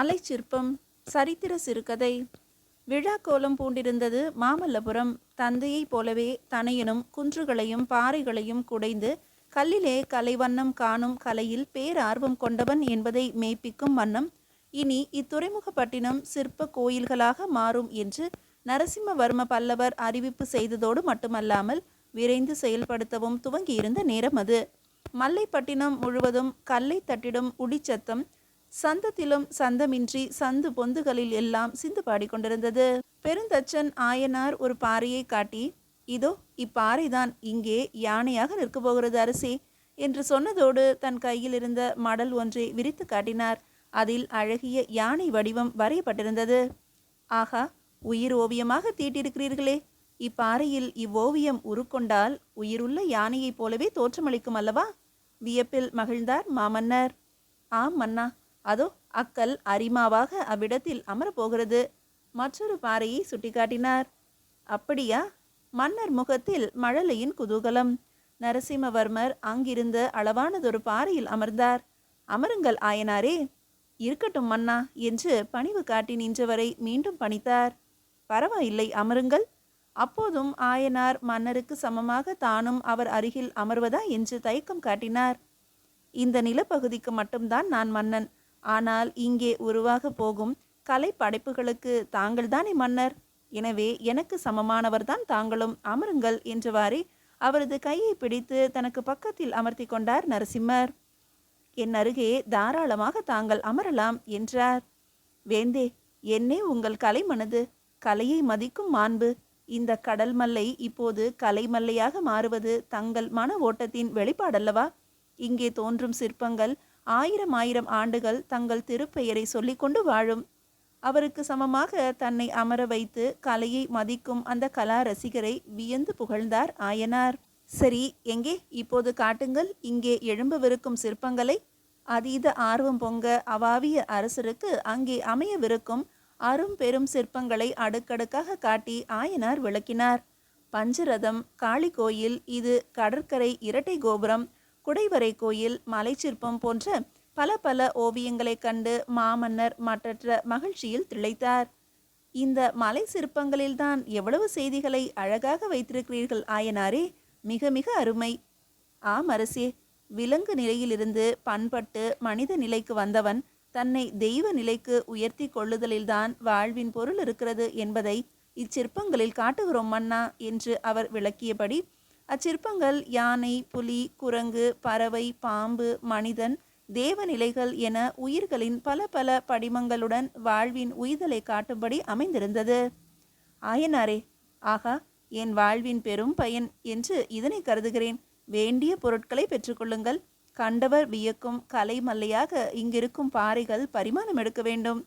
மலை சிற்பம் சரித்திர சிறுகதை. விழா கோலம் பூண்டிருந்தது மாமல்லபுரம். தந்தையைப் போலவே தனையனும் குன்றுகளையும் பாறைகளையும் குடைந்து கல்லிலே கலைவண்ணம் காணும் கலையில் பேரார்வம் கொண்டவன் என்பதை மெய்ப்பிக்கும் வண்ணம் இனி இத்துறைமுகப்பட்டினம் சிற்ப கோயில்களாக மாறும் என்று நரசிம்மவர்ம பல்லவர் அறிவிப்பு செய்ததோடு மட்டுமல்லாமல் விரைந்து செயல்படுத்தவும் துவங்கியிருந்த நேரம் அது. மல்லைப்பட்டினம் முழுவதும் கல்லை தட்டிடும் உடிச்சத்தம் சந்தத்திலும் சந்தமின்றி சந்து பொந்துகளில் எல்லாம் சிந்து பாடிக்கொண்டிருந்தது. பெருந்தச்சன் ஆயனார் ஒரு பாறையை காட்டி, இதோ இப்பாறைதான் இங்கே யானையாக நிற்கப் போகிறது அரசே என்று சொன்னதோடு தன் கையில் இருந்த மடல் ஒன்றை விரித்து காட்டினார். அதில் அழகிய யானை வடிவம் வரையப்பட்டிருந்தது. ஆகா, உயிர் ஓவியமாக தீட்டிருக்கிறீர்களே! இப்பாறையில் இவ்வோவியம் உருக்கொண்டால் உயிருள்ள யானையைப் போலவே தோற்றமளிக்கும் அல்லவா? வியப்பில் மகிழ்ந்தார் மாமன்னர். ஆம் மன்னா, அதோ அக்கல் அரிமாவாக அவ்விடத்தில் அமரப்போகிறது. மற்றொரு பாறையை சுட்டிக்காட்டினார். அப்படியா? மன்னர் முகத்தில் மழலையின் குதூகலம். நரசிம்மவர்மர் அங்கிருந்த அளவானதொரு பாறையில் அமர்ந்தார். அமருங்கள் ஆயனாரே. இருக்கட்டும் மன்னா என்று பணிவு காட்டி நின்றவரை மீண்டும் பணித்தார். பரவாயில்லை, அமருங்கள். அப்போதும் ஆயனார் மன்னருக்கு சமமாக தானும் அவர் அருகில் அமர்வதா என்று தயக்கம் காட்டினார். இந்த நிலப்பகுதிக்கு மட்டும்தான் நான் மன்னன். ஆனால் இங்கே உருவாக போகும் கலை படைப்புகளுக்கு தாங்கள்தானே மன்னர். எனவே எனக்கு சமமானவர்தான் தாங்களும். அமருங்கள் என்றவாறே அவரது கையை பிடித்து தனக்கு பக்கத்தில் அமர்த்தி கொண்டார் நரசிம்மர். என் அருகே தாராளமாக தாங்கள் அமரலாம் என்றார். வேந்தே, என்னே உங்கள் கலை மனது, கலையை மதிக்கும் மாண்பு. இந்த கடல் மல்லை இப்போது கலை மல்லையாக மாறுவது தங்கள் மன ஓட்டத்தின் வெளிப்பாடல்லவா? இங்கே தோன்றும் சிற்பங்கள் ஆயிரம் ஆயிரம் ஆண்டுகள் தங்கள் திருப்பெயரை சொல்லிக்கொண்டு வாழும். அவருக்கு சமமாக தன்னை அமர வைத்து கலையை மதிக்கும் அந்த கலா ரசிகரை வியந்து புகழ்ந்தார் ஆயனார். சரி, எங்கே இப்போது காட்டுங்கள் இங்கே எழும்பவிருக்கும் சிற்பங்களை. அதீத ஆர்வம் பொங்க அவாவிய அரசருக்கு அங்கே அமையவிருக்கும் அரும் பெரும் சிற்பங்களை அடுக்கடுக்காக காட்டி ஆயனார் விளக்கினார். பஞ்சரதம், காளி கோயில், இது கடற்கரை இரட்டை கோபுரம், குடைவரை கோயில், மலை சிற்பம் போன்ற பல பல ஓவியங்களை கண்டு மாமன்னர் மற்றற்ற மகிழ்ச்சியில் திளைத்தார். இந்த மலை சிற்பங்களில்தான் எவ்வளவு செய்திகளை அழகாக வைத்திருக்கிறீர்கள் ஆயனாரே! மிக மிக அருமை. ஆம் அரசே, விலங்கு நிலையிலிருந்து பண்பட்டு மனித நிலைக்கு வந்தவன் தன்னை தெய்வ நிலைக்கு உயர்த்தி கொள்ளுதலில்தான் வாழ்வின் பொருள் இருக்கிறது என்பதை இச்சிற்பங்களில் காட்டுகிறோம் மன்னா என்று அவர் விளக்கியபடி அச்சிற்பங்கள் யானை, புலி, குரங்கு, பறவை, பாம்பு, மனிதன், தேவநிலைகள் என உயிர்களின் பல பல படிமங்களுடன் வாழ்வின் உய்தலை காட்டும்படி அமைந்திருந்தது. ஆயனாரே, ஆகா, என் வாழ்வின் பெரும் பயன் என்று இதனை கருதுகிறேன். வேண்டிய பொருட்களை பெற்றுக்கொள்ளுங்கள். கண்டவர் வியக்கும் கலை மல்லையாக இங்கிருக்கும் பாறைகள் பரிமாணம் எடுக்க வேண்டும்.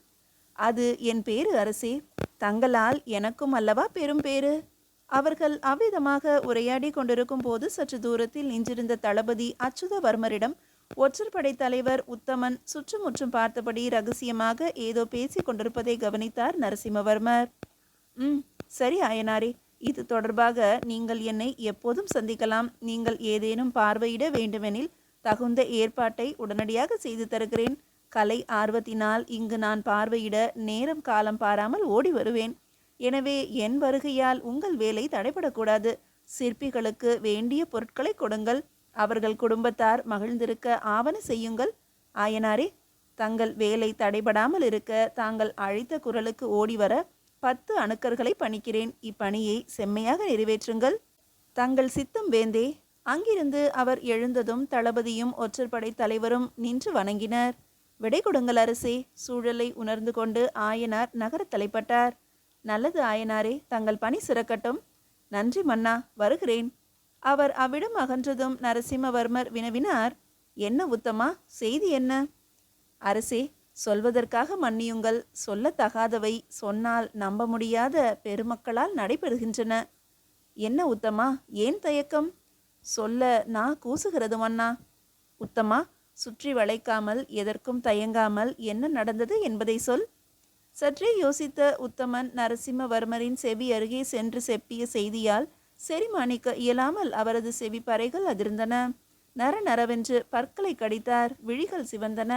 அது என் பேரு அரசே. தங்களால் எனக்கும் அல்லவா பெரும் பேரு. அவர்கள் அவ்விதமாக உரையாடி கொண்டிருக்கும் போது சற்று தூரத்தில் நின்றிருந்த தளபதி அச்சுதவர்மரிடம் ஒற்றற்படை தலைவர் உத்தமன் சுற்றுமுற்றும் பார்த்தபடி ரகசியமாக ஏதோ பேசி கொண்டிருப்பதை கவனித்தார் நரசிம்மவர்மர். சரி ஆயனாரே, இது தொடர்பாக நீங்கள் என்னை எப்போதும் சந்திக்கலாம். நீங்கள் ஏதேனும் பார்வையிட வேண்டுமெனில் தகுந்த ஏற்பாட்டை உடனடியாக செய்து தருகிறேன். கலை ஆர்வத்தினால் இங்கு நான் பார்வையிட நேரம் காலம் பாராமல் ஓடி வருவேன். எனவே என் வருகையால் உங்கள் வேலை தடைபடக்கூடாது. சிற்பிகளுக்கு வேண்டிய பொருட்களை கொடுங்கள். அவர்கள் குடும்பத்தார் மகிழ்ந்திருக்க ஆவண செய்யுங்கள். ஆயனாரே, தங்கள் வேலை தடைபடாமல் இருக்க தாங்கள் அழைத்த குரலுக்கு ஓடி வர 10 அணுக்கர்களை பணிக்கிறேன். இப்பணியை செம்மையாக நிறைவேற்றுங்கள். தங்கள் சித்தம் வேந்தே. அங்கிருந்து அவர் எழுந்ததும் தளபதியும் ஒற்றற்படை தலைவரும் நின்று வணங்கினர். விடை கொடுங்கள் அரசே. சூழலை உணர்ந்து கொண்டு ஆயனார் நகரத் தலைப்பட்டார். நல்லது ஆயனாரே, தங்கள் பணி சிறக்கட்டும். நன்றி மன்னா, வருகிறேன். அவர் அவ்விடம் அகன்றதும் நரசிம்மவர்மர் வினவினார். என்ன உத்தமா, செய்தி என்ன? அரசே, சொல்வதற்காக மன்னியுங்கள். சொல்லத்தகாதவை சொன்னால் நம்ப முடியாத பெருமக்களால் நடைபெறுகின்றன. என்ன உத்தமா, ஏன் தயக்கம்? சொல்ல நான் கூசுகிறது மன்னா. உத்தமா, சுற்றி வளைக்காமல் எதற்கும் தயங்காமல் என்ன நடந்தது என்பதை சொல். சற்றே யோசித்த உத்தமன் நரசிம்மவர்மரின் செவி அருகே சென்று செப்பிய செய்தியால் செரிமானிக்க இயலாமல் அவரது செவி பறைகள் அதிர்ந்தன. நர நரவென்று பற்களை கடித்தார். விழிகள் சிவந்தன.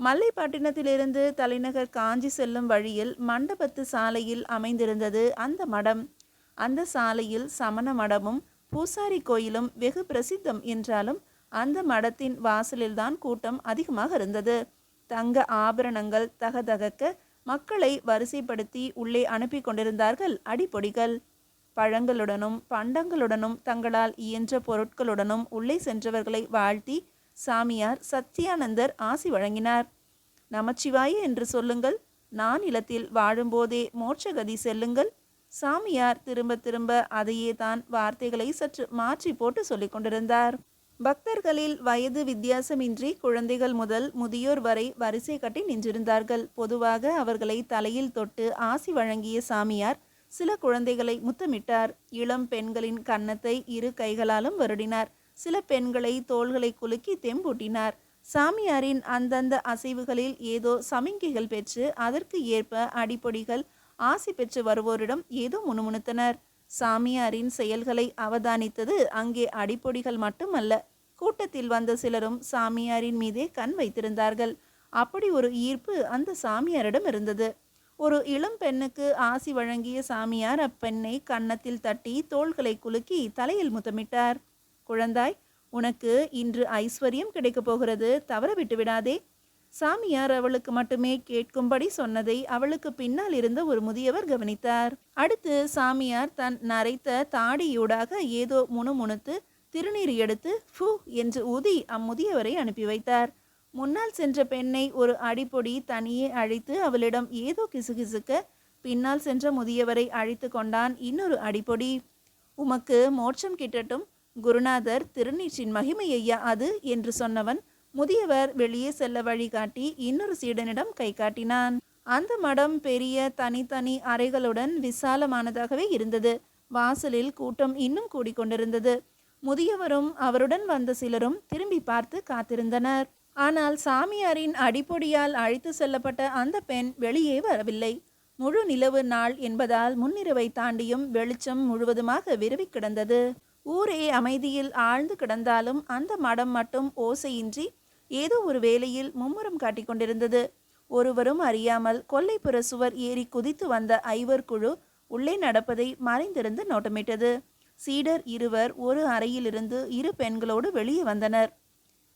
மல்லைப்பட்டினத்திலிருந்து தலைநகர் காஞ்சி செல்லும் வழியில் மண்டபத்து சாலையில் அமைந்திருந்தது அந்த மடம். அந்த சாலையில் சமண மடமும் பூசாரி கோயிலும் வெகு பிரசித்தம் என்றாலும் அந்த மடத்தின் வாசலில்தான் கூட்டம் அதிகமாக இருந்தது. தங்க ஆபரணங்கள் தகதகக்க மக்களை வரிசைப்படுத்தி உள்ளே அனுப்பி கொண்டிருந்தார்கள் அடிப்பொடிகள். பழங்களுடனும் பண்டங்களுடனும் தங்களால் இயன்ற பொருட்களுடனும் உள்ளே சென்றவர்களை வாழ்த்தி சாமியார் சத்யானந்தர் ஆசி வழங்கினார். நமச்சிவாய என்று சொல்லுங்கள், நான் இல்லத்தில் வாழும்போதே மோட்சகதி செல்லுங்கள். சாமியார் திரும்ப திரும்ப அதையே தான் வார்த்தைகளை சற்று மாற்றி போட்டு சொல்லிக் கொண்டிருந்தார். பக்தர்களில் வயது வித்தியாசமின்றி குழந்தைகள் முதல் முதியோர் வரை வரிசை கட்டி நின்றிருந்தார்கள். பொதுவாக அவர்களை தலையில் தொட்டு ஆசி வழங்கிய சாமியார் சில குழந்தைகளை முத்தமிட்டார். இளம் பெண்களின் கன்னத்தை இரு கைகளாலும் வருடினார். சில பெண்களை தோள்களை குலுக்கி தெம்பூட்டினார். சாமியாரின் அந்தந்த அசைவுகளில் ஏதோ சமிங்கைகள் பெற்று அதற்கு ஏற்ப அடிப்பொடிகள் ஆசி பெற்று வருவோரிடம் ஏதோ முணுமுணுத்தனர். சாமியாரின் செயல்களை அவதானித்தது அங்கே அடிப்பொடிகள் மட்டுமல்ல, கூட்டத்தில் வந்த சிலரும் சாமியாரின் மீதே கண் வைத்திருந்தார்கள். அப்படி ஒரு ஈர்ப்பு அந்த சாமியாரிடம் இருந்தது. ஒரு இளம் பெண்ணுக்கு ஆசி வழங்கிய சாமியார் அப்பெண்ணை கன்னத்தில் தட்டி தோள்களை குலுக்கி தலையில் முத்தமிட்டார். குழந்தாய், உனக்கு இன்று ஐஸ்வர்யம் கிடைக்கப் போகிறது, தவற விட்டு விடாதே. சாமியார் அவளுக்கு மட்டுமே கேட்கும்படி சொன்னதை அவளுக்கு பின்னால் இருந்த ஒரு முதியவர் கவனித்தார். அடுத்து சாமியார் தன் நரைத்த தாடியூடாக ஏதோ முணுமுணுத்து திருநீர் எடுத்து ஃபூ என்று ஊதி அம்முதியவரை அனுப்பி வைத்தார். முன்னால் சென்ற பெண்ணை ஒரு அடிப்பொடி தனியே அழைத்து அவளிடம் ஏதோ கிசுகிசுக்க பின்னால் சென்ற முதியவரை அழைத்து கொண்டான் இன்னொரு அடிப்பொடி. உமக்கு மோட்சம் கிட்டட்டும், குருநாதர் திருநீற்றின் மகிமை ஐயா அது என்று சொன்னவன் முதியவர் வெளியே செல்ல வழிகாட்டி இன்னொரு சீடனிடம் கை காட்டினான். அந்த மடம் பெரிய தனித்தனி அறைகளுடன் விசாலமானதாகவே இருந்தது. வாசலில் கூட்டம் இன்னும் கூடிக்கொண்டிருந்தது. முதியவரும் அவருடன் வந்த சிலரும் திரும்பி பார்த்து காத்திருந்தனர். ஆனால் சாமியாரின் அடிப்பொடியால் அழைத்து செல்லப்பட்ட அந்த பெண் வெளியே வரவில்லை. முழு நிலவு நாள் என்பதால் முன்னிரவை தாண்டியும் வெளிச்சம் முழுவதுமாக விரவி கிடந்தது. ஊரே அமைதியில் ஆழ்ந்து கிடந்தாலும் அந்த மடம் மட்டும் ஓசையின்றி ஏதோ ஒரு வேளையில் மும்முரம் காட்டிக் கொண்டிருந்தது. ஒருவரும் அறியாமல் கொல்லைப்புற சுவர் ஏறி குதித்து வந்த ஐவர் குழு உள்ளே நடப்பதை மறைந்திருந்து நோட்டமிட்டது. சீடர் இருவர் ஒரு அறையிலிருந்து இரு பெண்களோடு வெளியே வந்தனர்.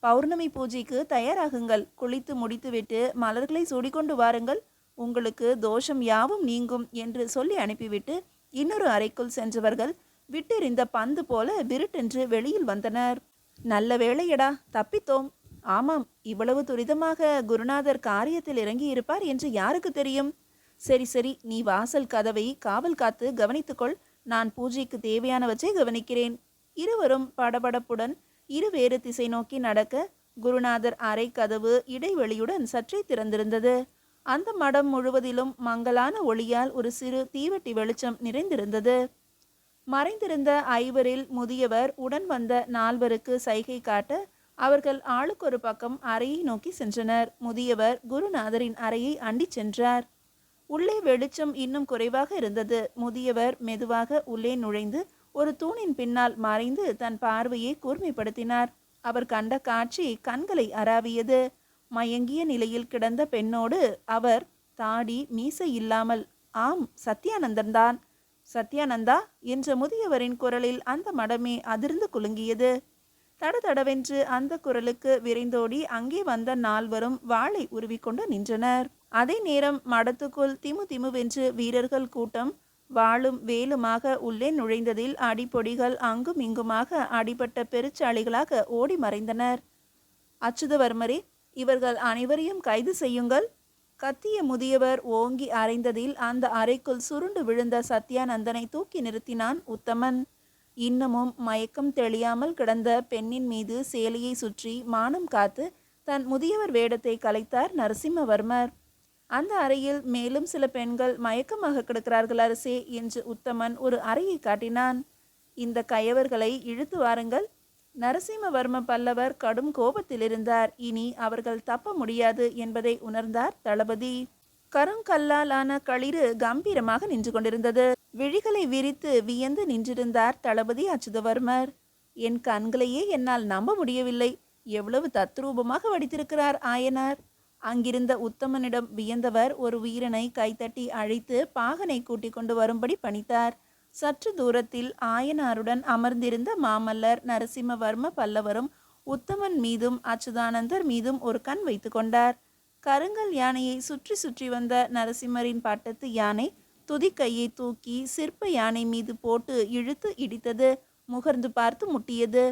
பௌர்ணமி பூஜைக்கு தயாராகுங்கள், குளித்து முடித்துவிட்டு மலர்களை சூடிக்கொண்டு வாருங்கள், உங்களுக்கு தோஷம் யாவும் நீங்கும் என்று சொல்லி அனுப்பிவிட்டு இன்னொரு அறைக்குள் சென்றவர்கள் விட்டெறிந்த பந்து போல விருட்டென்று வெளியில் வந்தனர். நல்ல வேளையடா, தப்பித்தோம். ஆமாம், இவ்வளவு துரிதமாக குருநாதர் காரியத்தில் இறங்கி இருப்பார் என்று யாருக்கு தெரியும்? சரி சரி, நீ வாசல் கதவை காவல் காத்து கவனித்துக்கொள், நான் பூஜைக்கு தேவையானவற்றை கவனிக்கிறேன். இருவரும் படபடப்புடன் இருவேறு திசை நோக்கி நடக்க குருநாதர் அறை கதவு இடைவெளியுடன் சற்றே திறந்திருந்தது. அந்த மடம் முழுவதிலும் மங்கலான ஒளியால் ஒரு சிறு தீவட்டி வெளிச்சம் நிறைந்திருந்தது. மறைந்திருந்த ஐவரில் முதியவர் உடன் வந்த நால்வருக்கு சைகை காட்ட அவர்கள் ஆளுக்கொரு பக்கம் அறையை நோக்கி சென்றனர். முதியவர் குருநாதரின் அறையை அண்டி சென்றார். உள்ளே வெளிச்சம் இன்னும் குறைவாக இருந்தது. முதியவர் மெதுவாக உள்ளே நுழைந்து ஒரு தூணின் பின்னால் மறைந்து தன் பார்வையை கூர்மைப்படுத்தினார். அவர் கண்ட காட்சி கண்களை அராவியது. மயங்கிய நிலையில் கிடந்த பெண்ணோடு அவர் தாடி மீசை இல்லாமல், ஆம், சத்யானந்தன்தான். சத்யானந்தா என்ற முதியவரின் குரலில் அந்த மடமே அதிர்ந்து குலுங்கியது. தடதடவென்று அந்த குரலுக்கு விரைந்தோடி அங்கே வந்த நால்வரும் வாளை உருவிக்கொண்டு நின்றனர். அதே நேரம் மடத்துக்குள் திமு திமுவென்று வீரர்கள் கூட்டம் வாளும் வேலுமாக உள்ளே நுழைந்ததில் அடிப்பொடிகள் அங்கும் இங்குமாக அடிபட்ட பெருச்சாளிகளாக ஓடி மறைந்தனர். அச்சுதவர்மரே, இவர்கள் அனைவரையும் கைது செய்யுங்கள். கத்திய முதியவர் ஓங்கி அறைந்ததில் அந்த அறைக்குள் சுருண்டு விழுந்த சத்யானந்தனை தூக்கி நிறுத்தினான் உத்தமன். இன்னமும் மயக்கம் தெளியாமல் கிடந்த பெண்ணின் மீது சேலையை சுற்றி மானம் காத்து தன் முதியவர் வேடத்தை கலைத்தார் நரசிம்மவர்மர். அந்த அறையில் மேலும் சில பெண்கள் மயக்கமாக கிடக்கிறார்கள் அரசே என்று உத்தமன் ஒரு அறையை காட்டினான். இந்த கயவர்களை இழுத்து வாருங்கள். நரசிம்மவர்ம பல்லவர் கடும் கோபத்தில் இருந்தார். இனி அவர்கள் தப்ப முடியாது என்பதை உணர்ந்தார் தளபதி. கருங்கல்லாலான களிறு கம்பீரமாக நின்று கொண்டிருந்தது. விழிகளை விரித்து வியந்து நின்றிருந்தார் தளபதி அச்சுதவர்மர். என் கண்களையே என்னால் நம்ப முடியவில்லை. எவ்வளவு தத்ரூபமாக வடித்திருக்கிறார் ஆயனார். அங்கிருந்த உத்தமனிடம் வியந்தவர் ஒரு வீரனை கைத்தட்டி அழைத்து பாகனை கூட்டிக் கொண்டு வரும்படி பணித்தார். சற்று தூரத்தில் ஆயனாருடன் அமர்ந்திருந்த மாமல்லர் நரசிம்மவர்ம பல்லவரும் உத்தமன் மீதும் அச்சுதானந்தர் மீதும் ஒரு கண் வைத்து கொண்டார். கருங்கல் யானையை சுற்றி சுற்றி வந்த நரசிம்மரின் பட்டத்து யானை துதிக்கையை தூக்கி சிற்ப யானை மீது போட்டு இழுத்து இடித்தது. முகர்ந்து பார்த்து முட்டியது.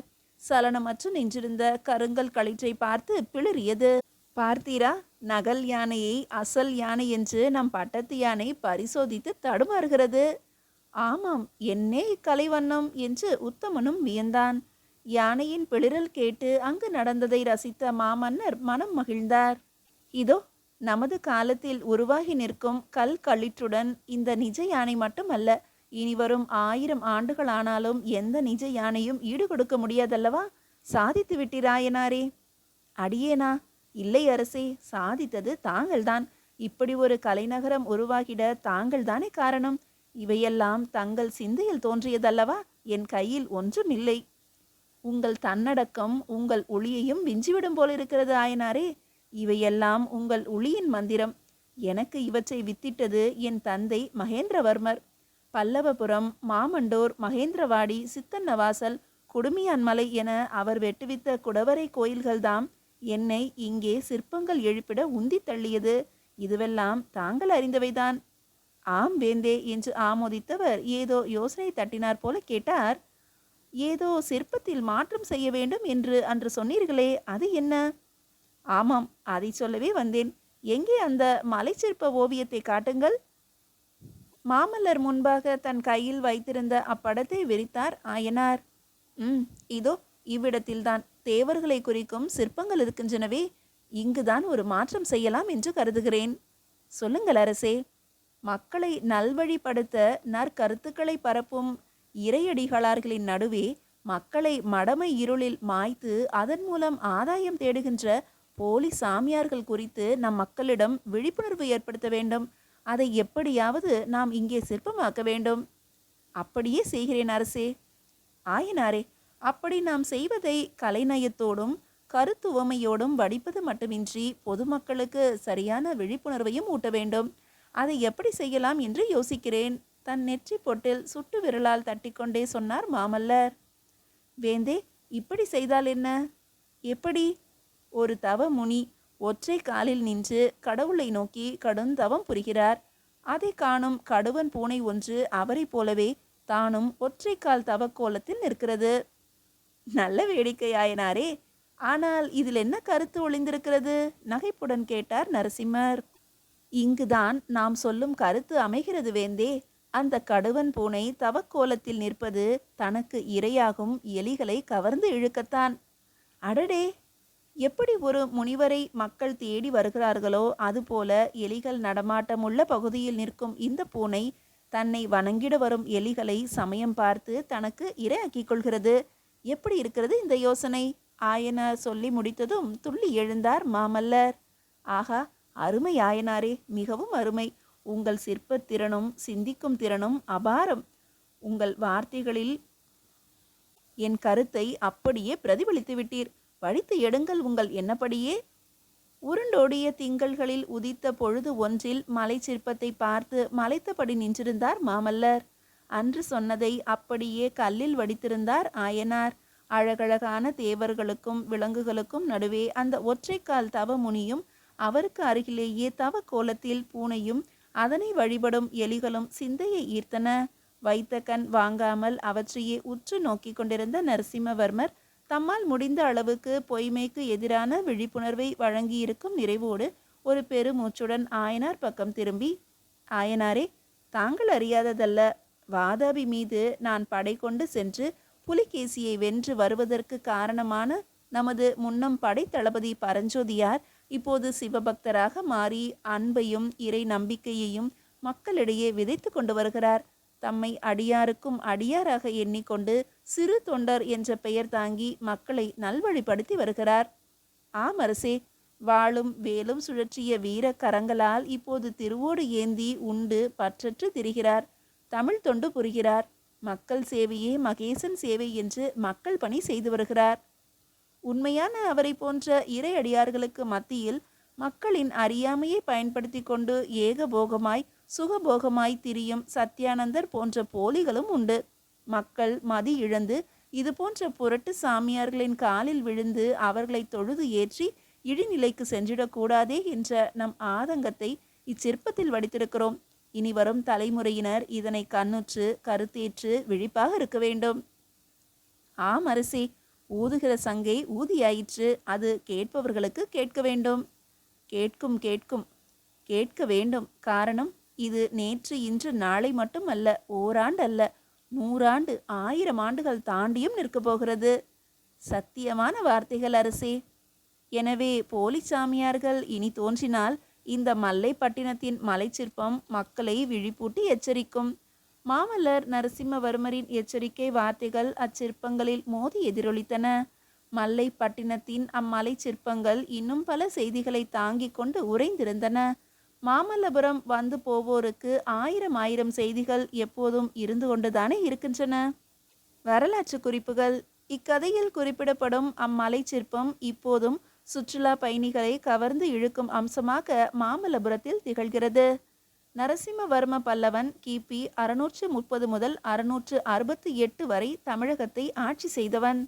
சலனமற்று நின்றிருந்த கருங்கல் களிற்றை பார்த்து பிளிறியது. பார்த்தீரா, நகல் யானையை அசல் யானை என்று நம் பட்டத்து யானை பரிசோதித்து தடுமாறுகிறது. ஆமாம், என்னே இக்கலைவண்ணம் என்று உத்தமனும் வியந்தான். யானையின் பிளிரல் கேட்டு அங்கு நடந்ததை ரசித்த மாமன்னர் மனம் மகிழ்ந்தார். இதோ நமது காலத்தில் உருவாகி நிற்கும் கல் களிற்றுடன் இந்த நிஜ யானை மட்டுமல்ல, இனிவரும் 1000 ஆண்டுகளானாலும் எந்த நிஜ யானையும் ஈடு கொடுக்க முடியாதல்லவா? சாதித்து விட்டிராயனாரே. அடியேனா? இல்லை அரசே, சாதித்தது தாங்கள்தான். இப்படி ஒரு கலைநகரம் உருவாகிட தாங்கள்தானே காரணம். இவையெல்லாம் தங்கள் சிந்தையில் தோன்றியதல்லவா? என் கையில் ஒன்றுமில்லை. உங்கள் தன்னடக்கம் உங்கள் ஒளியையும் விஞ்சிவிடும் போலிருக்கிறது ஆயனாரே. இவையெல்லாம் உங்கள் ஒளியின் மந்திரம். எனக்கு இவற்றை வித்திட்டது என் தந்தை மகேந்திரவர்மர். பல்லவபுரம், மாமண்டூர், மகேந்திரவாடி, சித்தன்னவாசல், குடுமியான்மலை என அவர் வெட்டுவித்த குடவரை கோயில்கள்தாம் என்னை இங்கே சிற்பங்கள் எழுப்பிட உந்தி தள்ளியது. இதுவெல்லாம் தாங்கள் அறிந்தவைதான். ஆம் வேந்தே என்று ஆமோதித்தவர் ஏதோ யோசனை தட்டினார் போல கேட்டார். ஏதோ சிற்பத்தில் மாற்றம் செய்ய வேண்டும் என்று அன்று சொன்னீர்களே, அது என்ன? ஆமாம், அதை சொல்லவே வந்தேன். எங்கே அந்த மலை சிற்ப ஓவியத்தை காட்டுங்கள். மாமல்லர் முன்பாக தன் கையில் வைத்திருந்த அப்படத்தை விரித்தார் ஆயனார். இதோ இவ்விடத்தில்தான் தேவர்களை குறிக்கும் சிற்பங்கள் இருக்கின்றனவே, இங்குதான் ஒரு மாற்றம் செய்யலாம் என்று கருதுகிறேன். சொல்லுங்கள் அரசே. மக்களை நல்வழிப்படுத்த நற்கருத்துக்களை பரப்பும் இறையடிகளார்களின் நடுவே மக்களை மடமை இருளில் மாய்த்து அதன் மூலம் ஆதாயம் தேடுகின்ற போலி சாமியார்கள் குறித்து நம் மக்களிடம் விழிப்புணர்வு ஏற்படுத்த வேண்டும். அதை எப்படியாவது நாம் இங்கே சிற்பமாக்க வேண்டும். அப்படியே செய்கிறேன் அரசே. ஆயனாரே, அப்படி நாம் செய்வதை கலைநயத்தோடும் கருத்துவமையோடும் வடிப்பது மட்டுமின்றி பொதுமக்களுக்கு சரியான விழிப்புணர்வையும் ஊட்ட வேண்டும். அதை எப்படி செய்யலாம் என்று யோசிக்கிறேன். தன் நெற்றி பொட்டில் சுட்டு விரலால் தட்டிக்கொண்டே சொன்னார் மாமல்லர். வேந்தே, இப்படி செய்தால் என்ன? எப்படி? ஒரு தவ முனி ஒற்றை காலில் நின்று கடவுளை நோக்கி கடுந்தவம் புரிகிறார். அதை காணும் கடுவன் பூனை ஒன்று அவரை போலவே தானும் ஒற்றை கால் தவக்கோலத்தில் நிற்கிறது. நல்ல வேடிக்கை ஆயனாரே. ஆனால் இதில் என்ன கருத்து ஒளிந்திருக்கிறது? நகைப்புடன் கேட்டார் நரசிம்மர். இங்குதான் நாம் சொல்லும் கருத்து அமைகிறது வேந்தே. அந்த கடுவன் பூனை தவக்கோலத்தில் நிற்பது தனக்கு இரையாகும் எலிகளை கவர்ந்து இழுக்கத்தான். அடடே, எப்படி ஒரு முனிவரை மக்கள் தேடி வருகிறார்களோ அதுபோல எலிகள் நடமாட்டமுள்ள பகுதியில் நிற்கும் இந்த பூனை தன்னை வணங்கிட வரும் எலிகளை சமயம் பார்த்து தனக்கு இரையாக்கிக் கொள்கிறது. எப்படி இருக்கிறது இந்த யோசனை? ஆயனார் சொல்லி முடித்ததும் துள்ளி எழுந்தார் மாமல்லர். ஆகா, அருமை ஆயனாரே, மிகவும் அருமை. உங்கள் சிற்பத் திறனும் சிந்திக்கும் திறனும் அபாரம். உங்கள் வார்த்தைகளில் என் கருத்தை அப்படியே பிரதிபலித்து விட்டீர். வழித்து எடுங்கள் உங்கள் என்னப்படியே. உருண்டோடிய திங்கள்களில் உதித்த பொழுது ஒன்றில் மலை சிற்பத்தை பார்த்து மலைத்தபடி நின்றிருந்தார் மாமல்லர். அன்று சொன்னதை அப்படியே கல்லில் வடித்திருந்தார் ஆயனார். அழகழகான தேவர்களுக்கும் விலங்குகளுக்கும் நடுவே அந்த ஒற்றைக்கால் தவ முனியும் அவருக்கு அருகிலேயே தவ கோலத்தில் பூனையும் அதனை வழிபடும் எலிகளும் சிந்தையை ஈர்த்தன. வைத்த கண் வாங்காமல் அவற்றையே உற்று நோக்கி கொண்டிருந்த நரசிம்மவர்மர் தம்மால் முடிந்த அளவுக்கு பொய்மைக்கு எதிரான விழிப்புணர்வை வழங்கியிருக்கும் நிறைவோடு ஒரு பெருமூச்சுடன் ஆயனார் பக்கம் திரும்பி, ஆயனாரே, தாங்கள் அறியாததல்ல. வாதாபி மீது நான் படை கொண்டு சென்று புலிகேசியை வென்று வருவதற்கு காரணமான நமது முன்னம் படை தளபதி பரஞ்சோதியார் இப்போது சிவபக்தராக மாறி அன்பையும் இறை நம்பிக்கையையும் மக்களிடையே விதைத்து கொண்டு வருகிறார். தம்மை அடியாருக்கும் அடியாராக எண்ணிக்கொண்டு சிறு தொண்டர் என்ற பெயர் தாங்கி மக்களை நல்வழிப்படுத்தி வருகிறார். ஆம் அரசே, வாளும் வேலும் சுழற்றிய வீர கரங்களால் இப்போது திருவோடு ஏந்தி உண்டு பற்றற்று திரிகிறார். தமிழ் தொண்டு புரிகிறார். மக்கள் சேவையே மகேசன் சேவை என்று மக்கள் பணி செய்து வருகிறார். உண்மையான அவரை போன்ற இறை அடியார்களுக்கு மத்தியில் மக்களின் அறியாமையை பயன்படுத்தி கொண்டு ஏகபோகமாய் சுகபோகமாய் திரியும் சத்யானந்தர் போன்ற போலிகளும் உண்டு. மக்கள் மதி இழந்து இது போன்ற புரட்டு சாமியார்களின் காலில் விழுந்து அவர்களை தொழுது ஏற்றி இழிநிலைக்கு சென்றிடக்கூடாதே என்ற நம் ஆதங்கத்தை இச்சிற்பத்தில் வடித்திருக்கிறோம். இனி வரும் தலைமுறையினர் இதனை கண்ணுற்று கருத்தேற்று விழிப்பாக இருக்க வேண்டும். ஆம் அரசே, ஊதுகிற சங்கை ஊதியாயிற்று. அது கேட்பவர்களுக்கு கேட்க வேண்டும். கேட்கும் கேட்கும் கேட்க வேண்டும். காரணம், இது நேற்று இன்று நாளை மட்டும் அல்ல, ஓராண்டு அல்ல, 100 ஆண்டு 1000 ஆண்டுகள் தாண்டியும் நிற்கப் போகிறது. சத்தியமான வார்த்தைகள் அரசே. எனவே போலி சாமியார்கள் இனி தோன்றினால் இந்த மல்லைப்பட்டினத்தின் மலைச்சிற்பம் மக்களை விழிப்பூட்டி எச்சரிக்கும். மாமல்லர் நரசிம்மவர்மரின் எச்சரிக்கை வார்த்தைகள் அச்சிற்பங்களில் மோதி எதிரொலித்தன. மல்லைப்பட்டினத்தின் அம்மலை சிற்பங்கள் இன்னும் பல செய்திகளை தாங்கிக் கொண்டு உறைந்திருந்தன. மாமல்லபுரம் வந்து போவோருக்கு 1000 செய்திகள் எப்போதும் இருந்து கொண்டுதானே இருக்கின்றன. வரலாற்று குறிப்புகள். இக்கதையில் குறிப்பிடப்படும் அம்மலை சிற்பம் இப்போதும் சுற்றுலா பயணிகளை கவர்ந்து இழுக்கும் அம்சமாக மாமல்லபுரத்தில் திகழ்கிறது. நரசிம்மவர்ம பல்லவன் கிபி 630 முதல் 668 வரை தமிழகத்தை ஆட்சி செய்தவன்.